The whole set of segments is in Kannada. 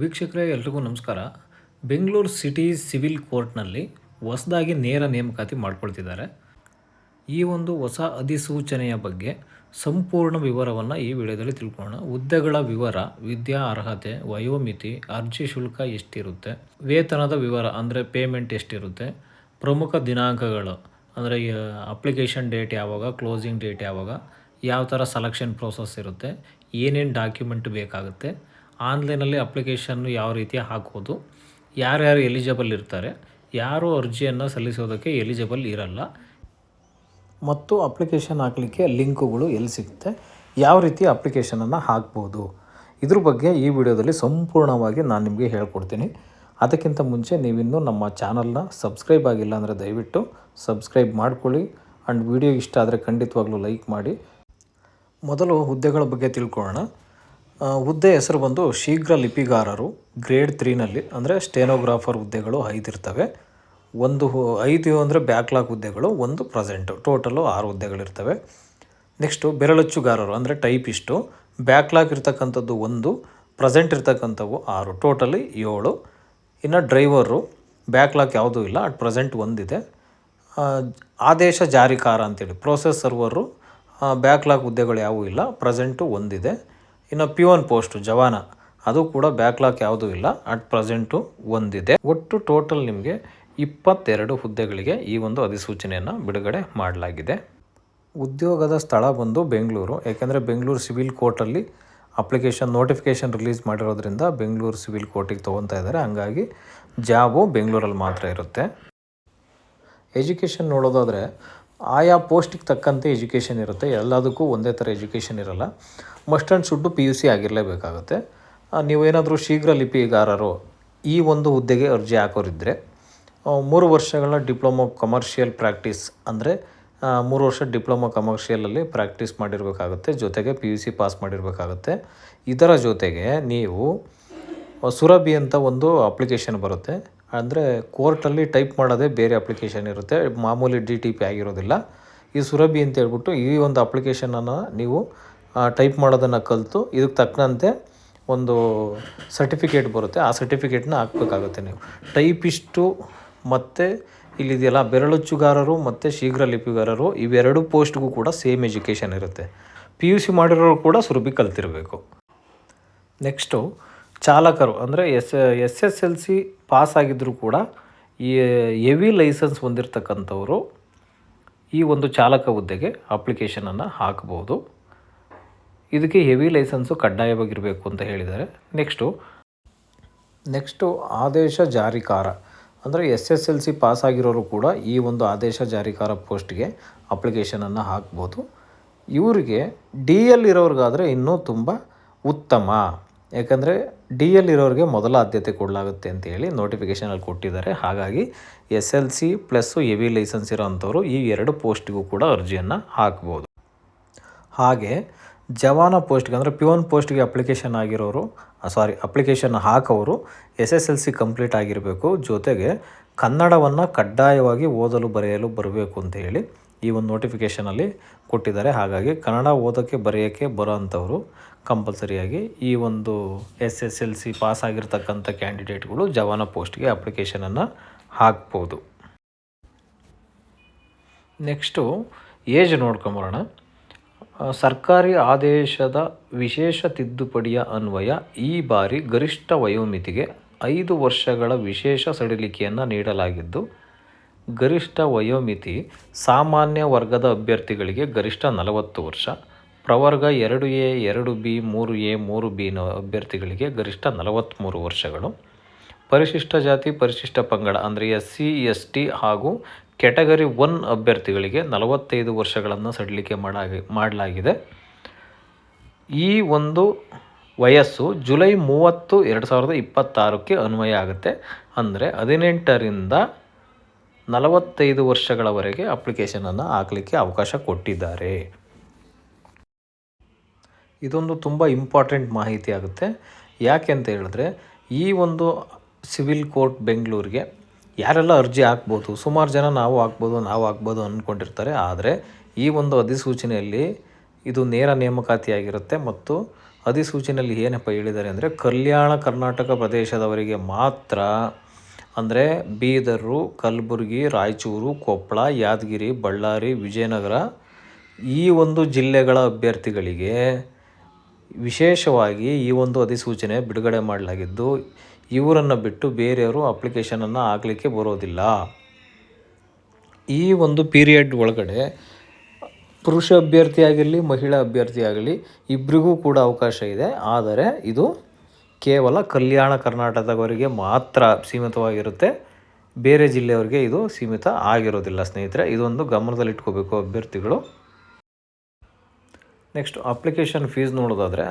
ವೀಕ್ಷಕರೇ ಎಲ್ರಿಗೂ ನಮಸ್ಕಾರ. ಬೆಂಗಳೂರು ಸಿಟಿ ಸಿವಿಲ್ ಕೋರ್ಟ್ನಲ್ಲಿ ಹೊಸದಾಗಿ ನೇರ ನೇಮಕಾತಿ ಮಾಡ್ಕೊಳ್ತಿದ್ದಾರೆ. ಈ ಒಂದು ಹೊಸ ಅಧಿಸೂಚನೆಯ ಬಗ್ಗೆ ಸಂಪೂರ್ಣ ವಿವರವನ್ನು ಈ ವಿಡಿಯೋದಲ್ಲಿ ತಿಳ್ಕೊಳ್ಳೋಣ. ಹುದ್ದೆಗಳ ವಿವರ, ವಿದ್ಯಾ ಅರ್ಹತೆ, ವಯೋಮಿತಿ, ಅರ್ಜಿ ಶುಲ್ಕ ಎಷ್ಟಿರುತ್ತೆ, ವೇತನದ ವಿವರ ಅಂದರೆ ಪೇಮೆಂಟ್ ಎಷ್ಟಿರುತ್ತೆ, ಪ್ರಮುಖ ದಿನಾಂಕಗಳು ಅಂದರೆ ಅಪ್ಲಿಕೇಶನ್ ಡೇಟ್ ಯಾವಾಗ, ಕ್ಲೋಸಿಂಗ್ ಡೇಟ್ ಯಾವಾಗ, ಯಾವ ಥರ ಸೆಲೆಕ್ಷನ್ ಪ್ರೋಸೆಸ್ ಇರುತ್ತೆ, ಏನೇನು ಡಾಕ್ಯುಮೆಂಟ್ ಬೇಕಾಗುತ್ತೆ, ಆನ್ಲೈನಲ್ಲಿ ಅಪ್ಲಿಕೇಶನ್ನು ಯಾವ ರೀತಿ ಹಾಕೋದು, ಯಾರ್ಯಾರು ಎಲಿಜಿಬಲ್ ಇರ್ತಾರೆ, ಯಾರು ಅರ್ಜಿಯನ್ನು ಸಲ್ಲಿಸೋದಕ್ಕೆ ಎಲಿಜಿಬಲ್ ಇರಲ್ಲ, ಮತ್ತು ಅಪ್ಲಿಕೇಶನ್ ಹಾಕಲಿಕ್ಕೆ ಲಿಂಕುಗಳು ಎಲ್ಲಿ ಸಿಗುತ್ತೆ, ಯಾವ ರೀತಿ ಅಪ್ಲಿಕೇಶನನ್ನು ಹಾಕ್ಬೋದು, ಇದ್ರ ಬಗ್ಗೆ ಈ ವಿಡಿಯೋದಲ್ಲಿ ಸಂಪೂರ್ಣವಾಗಿ ನಾನು ನಿಮಗೆ ಹೇಳ್ಕೊಡ್ತೀನಿ. ಅದಕ್ಕಿಂತ ಮುಂಚೆ ನೀವಿನ್ನೂ ನಮ್ಮ ಚಾನಲ್ನ ಸಬ್ಸ್ಕ್ರೈಬ್ ಆಗಿಲ್ಲ ಅಂದರೆ ದಯವಿಟ್ಟು ಸಬ್ಸ್ಕ್ರೈಬ್ ಮಾಡ್ಕೊಳ್ಳಿ. ಆ್ಯಂಡ್ ವಿಡಿಯೋ ಇಷ್ಟ ಆದರೆ ಖಂಡಿತವಾಗ್ಲೂ ಲೈಕ್ ಮಾಡಿ. ಮೊದಲು ಹುದ್ದೆಗಳ ಬಗ್ಗೆ ತಿಳ್ಕೊಳ್ಳೋಣ. ಹುದ್ದೆ ಹೆಸರು ಬಂದು ಶೀಘ್ರ ಲಿಪಿಗಾರರು ಗ್ರೇಡ್ 3ನಲ್ಲಿ ಅಂದರೆ ಸ್ಟೆನೋಗ್ರಾಫರ್ ಹುದ್ದೆಗಳು 5 ಇರ್ತವೆ. 5 ಅಂದರೆ ಬ್ಯಾಕ್ಲಾಗ್ ಹುದ್ದೆಗಳು, 1 ಪ್ರೆಸೆಂಟು, ಟೋಟಲು 6 ಹುದ್ದೆಗಳಿರ್ತವೆ. ನೆಕ್ಸ್ಟು ಬೆರಳಚ್ಚುಗಾರರು ಅಂದರೆ ಟೈಪಿಸ್ಟು, ಬ್ಯಾಕ್ಲಾಗ್ ಇರ್ತಕ್ಕಂಥದ್ದು 1, ಪ್ರೆಸೆಂಟ್ ಇರ್ತಕ್ಕಂಥವು 6, ಟೋಟಲಿ 7. ಇನ್ನು ಡ್ರೈವರು ಬ್ಯಾಕ್ಲಾಗ್ ಯಾವುದೂ ಇಲ್ಲ, ಅಟ್ ಪ್ರೆಸೆಂಟ್ 1 ಇದೆ. ಆದೇಶ ಜಾರಿಕಾರ ಅಂತೇಳಿ ಪ್ರೋಸೆಸ್ ಸರ್ವರು ಬ್ಯಾಕ್ಲಾಗ್ ಹುದ್ದೆಗಳು ಯಾವುದೂ ಇಲ್ಲ, ಪ್ರೆಸೆಂಟು 1 ಇದೆ. ಇನ್ನು ಪ್ಯೂನ್ ಪೋಸ್ಟು ಜವಾನ ಅದು ಕೂಡ ಬ್ಯಾಕ್ಲಾಗ್ ಯಾವುದೂ ಇಲ್ಲ, ಅಟ್ ಪ್ರೆಸೆಂಟು 1 ಇದೆ. ಒಟ್ಟು ಟೋಟಲ್ ನಿಮಗೆ 22 ಹುದ್ದೆಗಳಿಗೆ ಈ ಒಂದು ಅಧಿಸೂಚನೆಯನ್ನು ಬಿಡುಗಡೆ ಮಾಡಲಾಗಿದೆ. ಉದ್ಯೋಗದ ಸ್ಥಳ ಬಂದು ಬೆಂಗಳೂರು, ಏಕೆಂದರೆ ಬೆಂಗಳೂರು ಸಿವಿಲ್ ಕೋರ್ಟಲ್ಲಿ ನೋಟಿಫಿಕೇಷನ್ ರಿಲೀಸ್ ಮಾಡಿರೋದ್ರಿಂದ ಬೆಂಗಳೂರು ಸಿವಿಲ್ ಕೋರ್ಟಿಗೆ ತೊಗೊತಾ ಇದ್ದಾರೆ. ಹಂಗಾಗಿ ಜಾಬು ಬೆಂಗಳೂರಲ್ಲಿ ಮಾತ್ರ ಇರುತ್ತೆ. ಎಜುಕೇಷನ್ ನೋಡೋದಾದರೆ ಆಯಾ ಪೋಸ್ಟಿಗೆ ತಕ್ಕಂತೆ ಎಜುಕೇಷನ್ ಇರುತ್ತೆ, ಎಲ್ಲದಕ್ಕೂ ಒಂದೇ ಥರ ಎಜುಕೇಷನ್ ಇರಲ್ಲ. Must and should PUC ಆಗಿರಲೇಬೇಕಾಗುತ್ತೆ. ನೀವೇನಾದರೂ ಶೀಘ್ರ ಲಿಪಿಗಾರರು ಈ ಒಂದು ಹುದ್ದೆಗೆ ಅರ್ಜಿ ಹಾಕೋರಿದ್ದರೆ 3 ವರ್ಷಗಳ ಡಿಪ್ಲೊಮೊ ಕಮರ್ಷಿಯಲ್ ಪ್ರಾಕ್ಟೀಸ್ ಅಂದರೆ 3 ವರ್ಷ ಡಿಪ್ಲೊಮೊ ಕಮರ್ಷಿಯಲಲ್ಲಿ ಪ್ರಾಕ್ಟೀಸ್ ಮಾಡಿರಬೇಕಾಗುತ್ತೆ, ಜೊತೆಗೆ PUC ಪಾಸ್ ಮಾಡಿರಬೇಕಾಗುತ್ತೆ. ಇದರ ಜೊತೆಗೆ ನೀವು ಸುರಭಿ ಅಂತ ಒಂದು ಅಪ್ಲಿಕೇಶನ್ ಬರುತ್ತೆ, ಅಂದರೆ ಕೋರ್ಟಲ್ಲಿ ಟೈಪ್ ಮಾಡೋದೇ ಬೇರೆ ಅಪ್ಲಿಕೇಶನ್ ಇರುತ್ತೆ, ಮಾಮೂಲಿ DTP ಆಗಿರೋದಿಲ್ಲ. ಈ ಸುರಭಿ ಅಂತ ಹೇಳ್ಬಿಟ್ಟು ಈ ಒಂದು ಅಪ್ಲಿಕೇಶನನ್ನು ನೀವು ಟೈಪ್ ಮಾಡೋದನ್ನು ಕಲಿತು ಇದಕ್ಕೆ ತಕ್ಕಂತೆ ಒಂದು ಸರ್ಟಿಫಿಕೇಟ್ ಬರುತ್ತೆ, ಆ ಸರ್ಟಿಫಿಕೇಟ್ನ ಹಾಕಬೇಕಾಗುತ್ತೆ. ನೀವು ಟೈಪಿಸ್ಟು ಮತ್ತು ಇಲ್ಲಿದೆಯಲ್ಲ ಬೆರಳಚ್ಚುಗಾರರು ಮತ್ತು ಶೀಘ್ರ ಲಿಪಿಗಾರರು ಇವೆರಡು ಪೋಸ್ಟ್ಗೂ ಕೂಡ ಸೇಮ್ ಎಜುಕೇಷನ್ ಇರುತ್ತೆ. PUC ಮಾಡಿರೋರು ಕೂಡ ಸುರಭಿ ಕಲ್ತಿರಬೇಕು. ನೆಕ್ಸ್ಟು ಚಾಲಕರು ಅಂದರೆ SSLC ಪಾಸ್ ಆಗಿದ್ದರೂ ಕೂಡ ಈ ಹೆವಿ ಲೈಸೆನ್ಸ್ ಹೊಂದಿರತಕ್ಕಂಥವರು ಈ ಒಂದು ಚಾಲಕ ಹುದ್ದೆಗೆ ಅಪ್ಲಿಕೇಶನನ್ನು ಹಾಕ್ಬೋದು. ಇದಕ್ಕೆ ಹೆವಿ ಲೈಸೆನ್ಸು ಕಡ್ಡಾಯವಾಗಿರಬೇಕು ಅಂತ ಹೇಳಿದ್ದಾರೆ. ನೆಕ್ಸ್ಟು ಆದೇಶ ಜಾರಿಕಾರ ಅಂದರೆ SSLC ಪಾಸ್ ಆಗಿರೋರು ಕೂಡ ಈ ಒಂದು ಆದೇಶ ಜಾರಿಕಾರ ಪೋಸ್ಟ್ಗೆ ಅಪ್ಲಿಕೇಶನನ್ನು ಹಾಕ್ಬೋದು. ಇವರಿಗೆ DL ಇರೋರಿಗಾದರೆ ಇನ್ನೂ ತುಂಬ ಉತ್ತಮ, ಯಾಕಂದರೆ DL ಇರೋರಿಗೆ ಮೊದಲ ಆದ್ಯತೆ ಕೊಡಲಾಗುತ್ತೆ ಅಂತೇಳಿ ನೋಟಿಫಿಕೇಷನಲ್ಲಿ ಕೊಟ್ಟಿದ್ದಾರೆ. ಹಾಗಾಗಿ SLC ಪ್ಲಸ್ಸು ಹೆವಿ ಲೈಸೆನ್ಸ್ ಇರೋ ಅಂಥವ್ರು ಈ 2 ಪೋಸ್ಟಿಗೂ ಕೂಡ ಅರ್ಜಿಯನ್ನು ಹಾಕ್ಬೋದು. ಹಾಗೆ ಜವಾನ ಪೋಸ್ಟ್ಗೆ ಅಂದರೆ ಪ್ಯೂನ್ ಪೋಸ್ಟ್ಗೆ ಅಪ್ಲಿಕೇಶನ್ ಹಾಕೋರು SSLC ಕಂಪ್ಲೀಟ್ ಆಗಿರಬೇಕು, ಜೊತೆಗೆ ಕನ್ನಡವನ್ನು ಕಡ್ಡಾಯವಾಗಿ ಓದಲು ಬರೆಯಲು ಬರಬೇಕು ಅಂತ ಹೇಳಿ ಈ ಒಂದು ನೋಟಿಫಿಕೇಷನಲ್ಲಿ ಕೊಟ್ಟಿದ್ದಾರೆ. ಹಾಗಾಗಿ ಕನ್ನಡ ಓದೋಕ್ಕೆ ಬರೆಯೋಕ್ಕೆ ಬರೋ ಅಂಥವರು ಕಂಪಲ್ಸರಿಯಾಗಿ ಈ ಒಂದು SSLC ಪಾಸ್ ಆಗಿರ್ತಕ್ಕಂಥ ಕ್ಯಾಂಡಿಡೇಟ್ಗಳು ಜವಾನ ಪೋಸ್ಟ್ಗೆ ಅಪ್ಲಿಕೇಶನನ್ನು ಹಾಕ್ಬೋದು. ನೆಕ್ಸ್ಟು ಏಜ್ ನೋಡ್ಕೊಂಬರೋಣ. ಸರ್ಕಾರಿ ಆದೇಶದ ವಿಶೇಷ ತಿದ್ದುಪಡಿಯ ಅನ್ವಯ ಈ ಬಾರಿ ಗರಿಷ್ಠ ವಯೋಮಿತಿಗೆ 5 ವರ್ಷಗಳ ವಿಶೇಷ ಸಡಿಲಿಕೆಯನ್ನು ನೀಡಲಾಗಿದ್ದು, ಗರಿಷ್ಠ ವಯೋಮಿತಿ ಸಾಮಾನ್ಯ ವರ್ಗದ ಅಭ್ಯರ್ಥಿಗಳಿಗೆ ಗರಿಷ್ಠ 40 ವರ್ಷ, ಪ್ರವರ್ಗ 2A, 2B, 3A, 3Bನ ಅಭ್ಯರ್ಥಿಗಳಿಗೆ ಗರಿಷ್ಠ 43 ವರ್ಷಗಳು, ಪರಿಶಿಷ್ಟ ಜಾತಿ ಪರಿಶಿಷ್ಟ ಪಂಗಡ ಅಂದರೆ SC, ST ಹಾಗೂ ಕ್ಯಾಟಗರಿ 1 ಅಭ್ಯರ್ಥಿಗಳಿಗೆ 45 ವರ್ಷಗಳನ್ನು ಸಡಿಲಿಕೆ ಮಾಡಲಾಗಿದೆ. ಈ ಒಂದು ವಯಸ್ಸು ಜುಲೈ 30, 2026ಕ್ಕೆ ಅನ್ವಯ ಆಗುತ್ತೆ. ಅಂದರೆ 18ರಿಂದ 45 ವರ್ಷಗಳವರೆಗೆ ಅಪ್ಲಿಕೇಶನನ್ನು ಹಾಕಲಿಕ್ಕೆ ಅವಕಾಶ ಕೊಟ್ಟಿದ್ದಾರೆ. ಇದೊಂದು ತುಂಬ ಇಂಪಾರ್ಟೆಂಟ್ ಮಾಹಿತಿ ಆಗುತ್ತೆ. ಯಾಕೆ ಅಂತ ಹೇಳಿದ್ರೆ ಈ ಒಂದು ಸಿವಿಲ್ ಕೋರ್ಟ್ ಬೆಂಗಳೂರಿಗೆ ಯಾರೆಲ್ಲ ಅರ್ಜಿ ಹಾಕ್ಬೋದು, ಸುಮಾರು ಜನ ನಾವು ಹಾಕ್ಬೋದು ಅಂದ್ಕೊಂಡಿರ್ತಾರೆ. ಆದರೆ ಈ ಒಂದು ಅಧಿಸೂಚನೆಯಲ್ಲಿ ಇದು ನೇರ ನೇಮಕಾತಿಯಾಗಿರುತ್ತೆ ಮತ್ತು ಅಧಿಸೂಚನೆಯಲ್ಲಿ ಏನಪ್ಪ ಹೇಳಿದ್ದಾರೆ ಅಂದರೆ ಕಲ್ಯಾಣ ಕರ್ನಾಟಕ ಪ್ರದೇಶದವರಿಗೆ ಮಾತ್ರ, ಅಂದರೆ ಬೀದರು, ಕಲಬುರಗಿ, ರಾಯಚೂರು, ಕೊಪ್ಪಳ, ಯಾದಗಿರಿ, ಬಳ್ಳಾರಿ, ವಿಜಯನಗರ ಈ ಒಂದು ಜಿಲ್ಲೆಗಳ ಅಭ್ಯರ್ಥಿಗಳಿಗೆ ವಿಶೇಷವಾಗಿ ಈ ಒಂದು ಅಧಿಸೂಚನೆ ಬಿಡುಗಡೆ ಮಾಡಲಾಗಿದ್ದು, ಇವರನ್ನು ಬಿಟ್ಟು ಬೇರೆಯವರು ಅಪ್ಲಿಕೇಶನನ್ನು ಹಾಕಲಿಕ್ಕೆ ಬರೋದಿಲ್ಲ. ಈ ಒಂದು ಪೀರಿಯಡ್ ಒಳಗಡೆ ಪುರುಷ ಅಭ್ಯರ್ಥಿಯಾಗಿರಲಿ ಮಹಿಳಾ ಅಭ್ಯರ್ಥಿಯಾಗಲಿ ಇಬ್ಬರಿಗೂ ಕೂಡ ಅವಕಾಶ ಇದೆ. ಆದರೆ ಇದು ಕೇವಲ ಕಲ್ಯಾಣ ಕರ್ನಾಟಕದವರಿಗೆ ಮಾತ್ರ ಸೀಮಿತವಾಗಿರುತ್ತೆ, ಬೇರೆ ಜಿಲ್ಲೆಯವರಿಗೆ ಇದು ಸೀಮಿತ ಆಗಿರೋದಿಲ್ಲ ಸ್ನೇಹಿತರೆ. ಇದೊಂದು ಗಮನದಲ್ಲಿಟ್ಕೋಬೇಕು ಅಭ್ಯರ್ಥಿಗಳು. ನೆಕ್ಸ್ಟ್ ಅಪ್ಲಿಕೇಶನ್ ಫೀಸ್ ನೋಡೋದಾದರೆ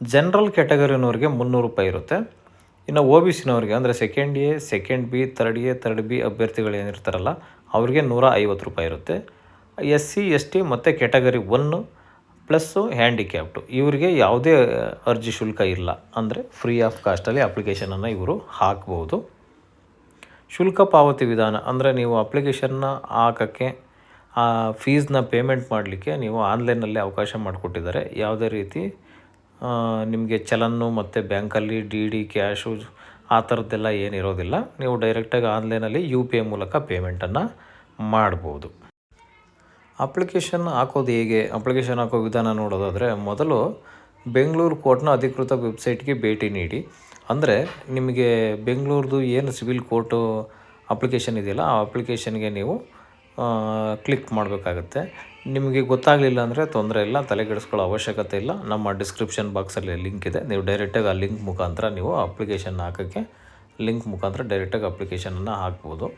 ಜನರಲ್ ಕ್ಯಾಟಗರಿನವ್ರಿಗೆ 300 ರೂಪಾಯಿ ಇರುತ್ತೆ. ಇನ್ನು ಒ ಬಿ ಸಿನವ್ರಿಗೆ ಅಂದರೆ second A, second B, third B ಅಭ್ಯರ್ಥಿಗಳು ಏನಿರ್ತಾರಲ್ಲ ಅವ್ರಿಗೆ 150 ರೂಪಾಯಿ ಇರುತ್ತೆ. SC, ST ಮತ್ತು ಕ್ಯಾಟಗರಿ 1 ಪ್ಲಸ್ಸು ಹ್ಯಾಂಡಿಕ್ಯಾಪ್ಟು ಇವರಿಗೆ ಯಾವುದೇ ಅರ್ಜಿ ಶುಲ್ಕ ಇಲ್ಲ, ಅಂದರೆ ಫ್ರೀ ಆಫ್ ಕಾಸ್ಟಲ್ಲಿ ಅಪ್ಲಿಕೇಶನನ್ನು ಇವರು ಹಾಕ್ಬೋದು. ಶುಲ್ಕ ಪಾವತಿ ವಿಧಾನ ಅಂದರೆ ನೀವು ಅಪ್ಲಿಕೇಶನ್ನ ಹಾಕೋಕ್ಕೆ ಫೀಸ್ನ ಪೇಮೆಂಟ್ ಮಾಡಲಿಕ್ಕೆ ನೀವು ಆನ್ಲೈನಲ್ಲಿ ಅವಕಾಶ ಮಾಡಿಕೊಟ್ಟಿದ್ದಾರೆ. ಯಾವುದೇ ರೀತಿ ನಿಮಗೆ ಚಲನ್ನು ಮತ್ತು ಬ್ಯಾಂಕಲ್ಲಿ DD ಕ್ಯಾಶು ಆ ಥರದ್ದೆಲ್ಲ ಏನಿರೋದಿಲ್ಲ. ನೀವು ಡೈರೆಕ್ಟಾಗಿ ಆನ್ಲೈನಲ್ಲಿ UPI ಮೂಲಕ ಪೇಮೆಂಟನ್ನು ಮಾಡ್ಬೋದು. ಅಪ್ಲಿಕೇಶನ್ ಹಾಕೋದು ಹೇಗೆ, ಅಪ್ಲಿಕೇಶನ್ ಹಾಕೋ ವಿಧಾನ ನೋಡೋದಾದರೆ ಮೊದಲು ಬೆಂಗಳೂರು ಕೋರ್ಟ್ನ ಅಧಿಕೃತ ವೆಬ್ಸೈಟ್ಗೆ ಭೇಟಿ ನೀಡಿ. ಅಂದರೆ ನಿಮಗೆ ಬೆಂಗಳೂರದು ಏನು ಸಿವಿಲ್ ಕೋರ್ಟು ಅಪ್ಲಿಕೇಶನ್ ಇದೆಯಲ್ಲ ಆ ಅಪ್ಲಿಕೇಶನ್ಗೆ ನೀವು ಕ್ಲಿಕ್ ಮಾಡಬೇಕಾಗತ್ತೆ. ನಿಮಗೆ ಗೊತ್ತಾಗಲಿಲ್ಲ ಅಂದರೆ ತೊಂದರೆ ಇಲ್ಲ, ತಲೆಗೆಡಿಸ್ಕೊಳ್ಳೋ ಅವಶ್ಯಕತೆ ಇಲ್ಲ. ನಮ್ಮ ಡಿಸ್ಕ್ರಿಪ್ಷನ್ ಬಾಕ್ಸಲ್ಲಿ ಲಿಂಕ್ ಇದೆ, ನೀವು ಡೈರೆಕ್ಟಾಗಿ ಆ ಲಿಂಕ್ ಮುಖಾಂತರ ನೀವು ಅಪ್ಲಿಕೇಶನ್ ಹಾಕೋಕ್ಕೆ ಲಿಂಕ್ ಮುಖಾಂತರ ಡೈರೆಕ್ಟಾಗಿ ಅಪ್ಲಿಕೇಶನನ್ನು ಹಾಕ್ಬೋದು.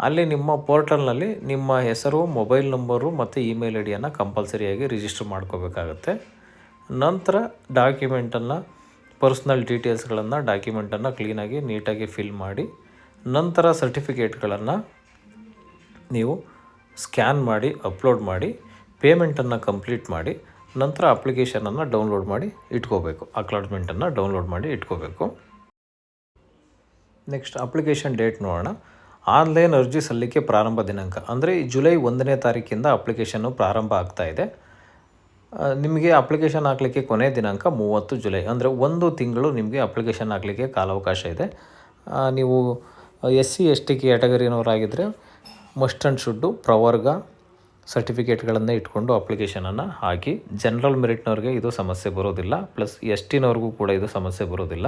ಅಲ್ಲಿ ನಿಮ್ಮ ಪೋರ್ಟಲ್ನಲ್ಲಿ ನಿಮ್ಮ ಹೆಸರು, ಮೊಬೈಲ್ ನಂಬರು ಮತ್ತು ಇಮೇಲ್ ಐಡಿಯನ್ನು ಕಂಪಲ್ಸರಿಯಾಗಿ ರಿಜಿಸ್ಟರ್ ಮಾಡ್ಕೋಬೇಕಾಗತ್ತೆ. ನಂತರ ಡಾಕ್ಯುಮೆಂಟನ್ನು, ಪರ್ಸ್ನಲ್ ಡೀಟೇಲ್ಸ್ಗಳನ್ನು, ಡಾಕ್ಯುಮೆಂಟನ್ನು ಕ್ಲೀನಾಗಿ ನೀಟಾಗಿ ಫಿಲ್ ಮಾಡಿ, ನಂತರ ಸರ್ಟಿಫಿಕೇಟ್ಗಳನ್ನು ನೀವು ಸ್ಕ್ಯಾನ್ ಮಾಡಿ ಅಪ್ಲೋಡ್ ಮಾಡಿ ಪೇಮೆಂಟನ್ನು ಕಂಪ್ಲೀಟ್ ಮಾಡಿ, ನಂತರ ಅಪ್ಲಿಕೇಶನನ್ನು ಡೌನ್ಲೋಡ್ ಮಾಡಿ ಇಟ್ಕೋಬೇಕು. ಅಕ್ಲಾಟ್ಮೆಂಟನ್ನು ಡೌನ್ಲೋಡ್ ಮಾಡಿ ಇಟ್ಕೋಬೇಕು. ನೆಕ್ಸ್ಟ್ ಅಪ್ಲಿಕೇಶನ್ ಡೇಟ್ ನೋಡೋಣ. ಆನ್ಲೈನ್ ಅರ್ಜಿ ಸಲ್ಲಿಕೆ ಪ್ರಾರಂಭ ದಿನಾಂಕ ಅಂದರೆ ಜುಲೈ 1ನೇ ತಾರೀಕಿಂದ ಅಪ್ಲಿಕೇಶನ್ನು ಪ್ರಾರಂಭ ಆಗ್ತಾಯಿದೆ. ನಿಮಗೆ ಅಪ್ಲಿಕೇಶನ್ ಹಾಕಲಿಕ್ಕೆ ಕೊನೆಯ ದಿನಾಂಕ 30 ಜುಲೈ, ಅಂದರೆ 1 ತಿಂಗಳು ನಿಮಗೆ ಅಪ್ಲಿಕೇಶನ್ ಹಾಕಲಿಕ್ಕೆ ಕಾಲಾವಕಾಶ ಇದೆ. ನೀವು SC, ST ಕ್ಯಾಟಗರಿನವರಾಗಿದ್ದರೆ ಮಸ್ಟ್ ಆ್ಯಂಡ್ ಶುಡ್ಡು ಪ್ರವರ್ಗ ಸರ್ಟಿಫಿಕೇಟ್ಗಳನ್ನು ಇಟ್ಕೊಂಡು ಅಪ್ಲಿಕೇಶನನ್ನು ಹಾಕಿ. ಜನರಲ್ ಮೆರಿಟ್ನವ್ರಿಗೆ ಇದು ಸಮಸ್ಯೆ ಬರೋದಿಲ್ಲ, ಪ್ಲಸ್ STನವ್ರಿಗೂ ಕೂಡ ಇದು ಸಮಸ್ಯೆ ಬರೋದಿಲ್ಲ.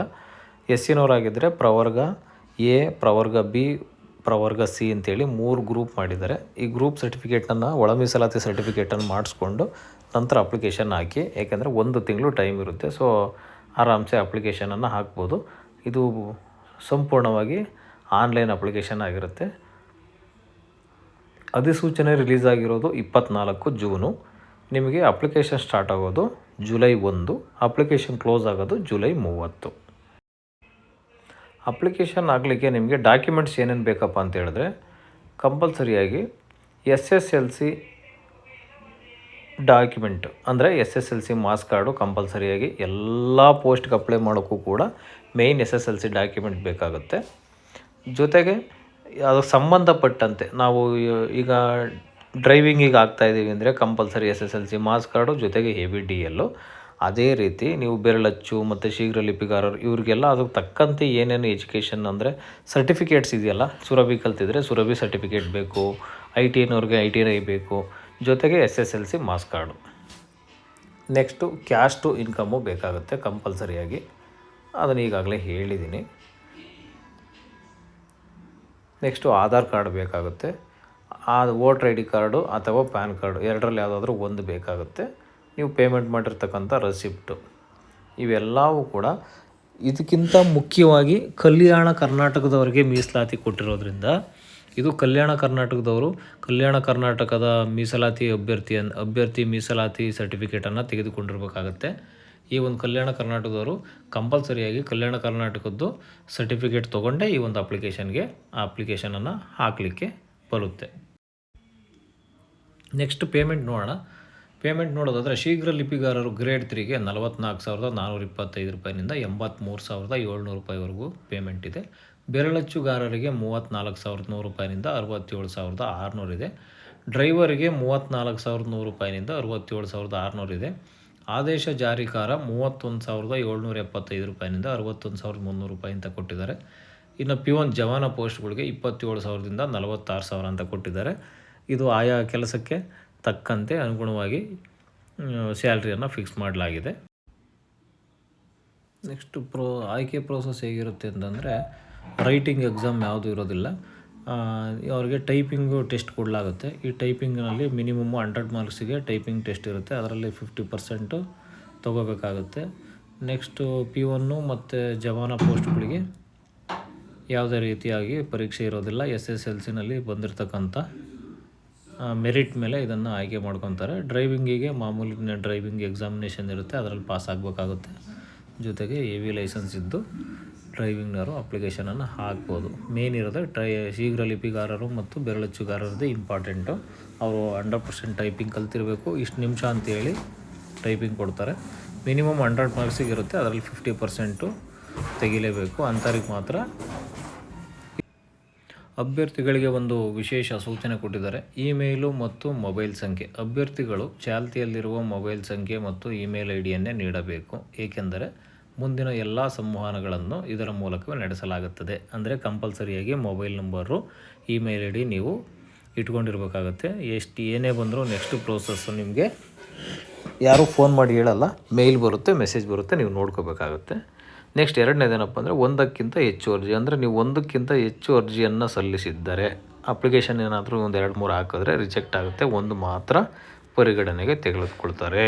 SCನವರಾಗಿದ್ದರೆ ಪ್ರವರ್ಗ A, ಪ್ರವರ್ಗ B, ಪ್ರವರ್ಗ C ಅಂತೇಳಿ 3 ಗ್ರೂಪ್ ಮಾಡಿದ್ದಾರೆ. ಈ ಗ್ರೂಪ್ ಸರ್ಟಿಫಿಕೇಟನ್ನು, ಒಳ ಮೀಸಲಾತಿ ಸರ್ಟಿಫಿಕೇಟನ್ನು ಮಾಡಿಸ್ಕೊಂಡು ನಂತರ ಅಪ್ಲಿಕೇಶನ್ ಹಾಕಿ. ಏಕೆಂದರೆ 1 ತಿಂಗಳು ಟೈಮ್ ಇರುತ್ತೆ, ಸೊ ಆರಾಮ್ಸೆ ಅಪ್ಲಿಕೇಶನನ್ನು ಹಾಕ್ಬೋದು. ಇದು ಸಂಪೂರ್ಣವಾಗಿ ಆನ್ಲೈನ್ ಅಪ್ಲಿಕೇಶನ್ ಆಗಿರುತ್ತೆ. ಅಧಿಸೂಚನೆ ರಿಲೀಸ್ ಆಗಿರೋದು 24 ಜೂನು. ನಿಮಗೆ ಅಪ್ಲಿಕೇಶನ್ ಸ್ಟಾರ್ಟ್ ಆಗೋದು ಜುಲೈ 1, ಅಪ್ಲಿಕೇಶನ್ ಕ್ಲೋಸ್ ಆಗೋದು ಜುಲೈ 30. ಅಪ್ಲಿಕೇಶನ್ ಆಗಲಿಕ್ಕೆ ನಿಮಗೆ ಡಾಕ್ಯುಮೆಂಟ್ಸ್ ಏನೇನು ಬೇಕಪ್ಪ ಅಂತ ಹೇಳಿದ್ರೆ, ಕಂಪಲ್ಸರಿಯಾಗಿ SSLC ಡಾಕ್ಯುಮೆಂಟ್ ಅಂದರೆ SSLC ಮಾರ್ಕ್ಸ್ ಕಾರ್ಡು ಕಂಪಲ್ಸರಿಯಾಗಿ ಎಲ್ಲ ಪೋಸ್ಟ್ಗೆ ಅಪ್ಲೈ ಮಾಡೋಕ್ಕೂ ಕೂಡ ಮೇಯ್ನ್ SSLC ಡಾಕ್ಯುಮೆಂಟ್ ಬೇಕಾಗುತ್ತೆ. ಜೊತೆಗೆ ಅದು ಸಂಬಂಧಪಟ್ಟಂತೆ ನಾವು ಈಗ ಡ್ರೈವಿಂಗಿಗೆ ಆಗ್ತಾಯಿದ್ದೀವಿ ಅಂದರೆ ಕಂಪಲ್ಸರಿ SSLC ಮಾರ್ಕ್ಸ್ ಕಾರ್ಡು ಜೊತೆಗೆ ABDL. ಅದೇ ರೀತಿ ನೀವು ಬೆರಳಚ್ಚು ಮತ್ತು ಶೀಘ್ರ ಲಿಪಿಗಾರರು ಇವ್ರಿಗೆಲ್ಲ ಅದಕ್ಕೆ ತಕ್ಕಂತೆ ಏನೇನು ಎಜುಕೇಷನ್ ಅಂದರೆ ಸರ್ಟಿಫಿಕೇಟ್ಸ್ ಇದೆಯಲ್ಲ, ಸುರಭಿ ಕಲ್ತಿದ್ರೆ ಸುರಭಿ ಸರ್ಟಿಫಿಕೇಟ್ ಬೇಕು, ITನವ್ರಿಗೆ ITI ಬೇಕು, ಜೊತೆಗೆ SSLC marks card. Next caste income ಬೇಕಾಗುತ್ತೆ ಕಂಪಲ್ಸರಿಯಾಗಿ, ಅದನ್ನು ಈಗಾಗಲೇ ಹೇಳಿದ್ದೀನಿ. ನೆಕ್ಸ್ಟು ಆಧಾರ್ ಕಾರ್ಡ್ ಬೇಕಾಗುತ್ತೆ, ವೋಟರ್ ID ಕಾರ್ಡು ಅಥವಾ ಪ್ಯಾನ್ ಕಾರ್ಡು ಎರಡರಲ್ಲಿ ಯಾವುದಾದ್ರೂ ಒಂದು ಬೇಕಾಗುತ್ತೆ. ನೀವು ಪೇಮೆಂಟ್ ಮಾಡಿರ್ತಕ್ಕಂಥ ರೆಸಿಪ್ಟು ಇವೆಲ್ಲವೂ ಕೂಡ. ಇದಕ್ಕಿಂತ ಮುಖ್ಯವಾಗಿ ಕಲ್ಯಾಣ ಕರ್ನಾಟಕದವರಿಗೆ ಮೀಸಲಾತಿ ಕೊಟ್ಟಿರೋದ್ರಿಂದ ಇದು ಕಲ್ಯಾಣ ಕರ್ನಾಟಕದವರು ಕಲ್ಯಾಣ ಕರ್ನಾಟಕದ ಮೀಸಲಾತಿ ಅಭ್ಯರ್ಥಿ ಮೀಸಲಾತಿ ಸರ್ಟಿಫಿಕೇಟನ್ನು ತೆಗೆದುಕೊಂಡಿರಬೇಕಾಗತ್ತೆ. ಈ ಒಂದು ಕಲ್ಯಾಣ ಕರ್ನಾಟಕದವರು ಕಂಪಲ್ಸರಿಯಾಗಿ ಕಲ್ಯಾಣ ಕರ್ನಾಟಕದ್ದು ಸರ್ಟಿಫಿಕೇಟ್ ತೊಗೊಂಡೇ ಈ ಒಂದು ಅಪ್ಲಿಕೇಶನನ್ನು ಹಾಕಲಿಕ್ಕೆ ಬರುತ್ತೆ. ನೆಕ್ಸ್ಟ್ ಪೇಮೆಂಟ್ ನೋಡೋಣ. ಪೇಮೆಂಟ್ ನೋಡೋದಾದರೆ ಶೀಘ್ರ ಲಿಪಿಗಾರರು ಗ್ರೇಡ್ 3ಗೆ 44,425 ರೂಪಾಯಿನಿಂದ 83,700 ರೂಪಾಯಿವರೆಗೂ ಪೇಮೆಂಟ್ ಇದೆ. ಬೆರಳಚ್ಚುಗಾರರಿಗೆ 34,100 ರೂಪಾಯಿನಿಂದ 67,600 ಇದೆ. ಡ್ರೈವರಿಗೆ 34,100 ರೂಪಾಯಿನಿಂದ 67,600 ಇದೆ. ಆದೇಶ ಜಾರಿಕಾರ 31,775 ರೂಪಾಯಿನಿಂದ 61,300 ರೂಪಾಯಿ ಅಂತ ಕೊಟ್ಟಿದ್ದಾರೆ. ಇನ್ನು P1 ಜವಾನ ಪೋಸ್ಟ್ಗಳಿಗೆ 27,000ದಿಂದ 46,000 ಅಂತ ಕೊಟ್ಟಿದ್ದಾರೆ. ಇದು ಆಯಾ ಕೆಲಸಕ್ಕೆ ತಕ್ಕಂತೆ ಅನುಗುಣವಾಗಿ ಸ್ಯಾಲ್ರಿಯನ್ನು ಫಿಕ್ಸ್ ಮಾಡಲಾಗಿದೆ. ನೆಕ್ಸ್ಟ್ ಆಯ್ಕೆ ಪ್ರೋಸೆಸ್ ಹೇಗಿರುತ್ತೆ ಅಂತಂದರೆ, ರೈಟಿಂಗ್ ಎಕ್ಸಾಮ್ ಯಾವುದೂ ಇರೋದಿಲ್ಲ. ಅವ್ರಿಗೆ ಟೈಪಿಂಗು ಟೆಸ್ಟ್ ಕೊಡಲಾಗುತ್ತೆ. ಈ ಟೈಪಿಂಗ್ನಲ್ಲಿ ಮಿನಿಮಮ್ಮು 100 ಮಾರ್ಕ್ಸಿಗೆ ಟೈಪಿಂಗ್ ಟೆಸ್ಟ್ ಇರುತ್ತೆ. ಅದರಲ್ಲಿ 50% ತೊಗೋಬೇಕಾಗುತ್ತೆ. ನೆಕ್ಸ್ಟು P1 ಮತ್ತು ಜವಾನ ಪೋಸ್ಟ್ಗಳಿಗೆ ಯಾವುದೇ ರೀತಿಯಾಗಿ ಪರೀಕ್ಷೆ ಇರೋದಿಲ್ಲ. SSLCನಲ್ಲಿ ಬಂದಿರತಕ್ಕಂಥ ಮೆರಿಟ್ ಮೇಲೆ ಇದನ್ನು ಆಯ್ಕೆ ಮಾಡ್ಕೊತಾರೆ. ಡ್ರೈವಿಂಗಿಗೆ ಮಾಮೂಲಿ ಡ್ರೈವಿಂಗ್ ಎಕ್ಸಾಮಿನೇಷನ್ ಇರುತ್ತೆ, ಅದರಲ್ಲಿ ಪಾಸ್ ಆಗಬೇಕಾಗುತ್ತೆ. ಜೊತೆಗೆ AV ಲೈಸೆನ್ಸ್ ಇದ್ದು ಡ್ರೈವಿಂಗ್ನವರು ಅಪ್ಲಿಕೇಶನನ್ನು ಹಾಕ್ಬೋದು. ಮೇನ್ ಇರೋದು ಶೀಘ್ರ ಲಿಪಿಗಾರರು ಮತ್ತು ಬೆರಳಚ್ಚುಗಾರರದ್ದು ಇಂಪಾರ್ಟೆಂಟು. ಅವರು 100% ಟೈಪಿಂಗ್ ಕಲ್ತಿರಬೇಕು. ಇಷ್ಟು ನಿಮಿಷ ಅಂತೇಳಿ ಟೈಪಿಂಗ್ ಕೊಡ್ತಾರೆ. ಮಿನಿಮಮ್ 100 ಮಾರ್ಕ್ಸಿಗೆ ಇರುತ್ತೆ, ಅದರಲ್ಲಿ 50% ತೆಗಿಲೇಬೇಕು. ಅಂಥವ್ರಿಗೆ ಮಾತ್ರ. ಅಭ್ಯರ್ಥಿಗಳಿಗೆ ಒಂದು ವಿಶೇಷ ಸೂಚನೆ ಕೊಟ್ಟಿದ್ದಾರೆ. ಇಮೇಲು ಮತ್ತು ಮೊಬೈಲ್ ಸಂಖ್ಯೆ. ಅಭ್ಯರ್ಥಿಗಳು ಚಾಲ್ತಿಯಲ್ಲಿರುವ ಮೊಬೈಲ್ ಸಂಖ್ಯೆ ಮತ್ತು ಇಮೇಲ್ ಐಡಿಯನ್ನೇ ನೀಡಬೇಕು. ಏಕೆಂದರೆ ಮುಂದಿನ ಎಲ್ಲ ಸಂವಹನಗಳನ್ನು ಇದರ ಮೂಲಕವೇ ನಡೆಸಲಾಗುತ್ತದೆ. ಅಂದರೆ ಕಂಪಲ್ಸರಿಯಾಗಿ ಮೊಬೈಲ್ ನಂಬರು, ಇಮೇಲ್ ಐಡಿ ನೀವು ಇಟ್ಕೊಂಡಿರ್ಬೇಕಾಗತ್ತೆ. ಏನೇ ಬಂದರೂ ನೆಕ್ಸ್ಟ್ ಪ್ರೋಸೆಸ್ಸು ನಿಮಗೆ ಯಾರೂ ಫೋನ್ ಮಾಡಿ ಹೇಳಲ್ಲ, ಮೇಲ್ ಬರುತ್ತೆ, ಮೆಸೇಜ್ ಬರುತ್ತೆ, ನೀವು ನೋಡ್ಕೋಬೇಕಾಗುತ್ತೆ. ನೆಕ್ಸ್ಟ್ ಎರಡನೇದೇನಪ್ಪ ಅಂದರೆ, ಒಂದಕ್ಕಿಂತ ಹೆಚ್ಚು ಅರ್ಜಿ. ಅಂದರೆ ನೀವು ಒಂದಕ್ಕಿಂತ ಹೆಚ್ಚು ಅರ್ಜಿಯನ್ನು ಸಲ್ಲಿಸಿದ್ದರೆ, ಅಪ್ಲಿಕೇಶನ್ ಏನಾದರೂ ಒಂದು 2-3 ಹಾಕಿದ್ರೆ ರಿಜೆಕ್ಟ್ ಆಗುತ್ತೆ. ಒಂದು ಮಾತ್ರ ಪರಿಗಣನೆಗೆ ತೆಗೆದುಕೊಳ್ತಾರೆ.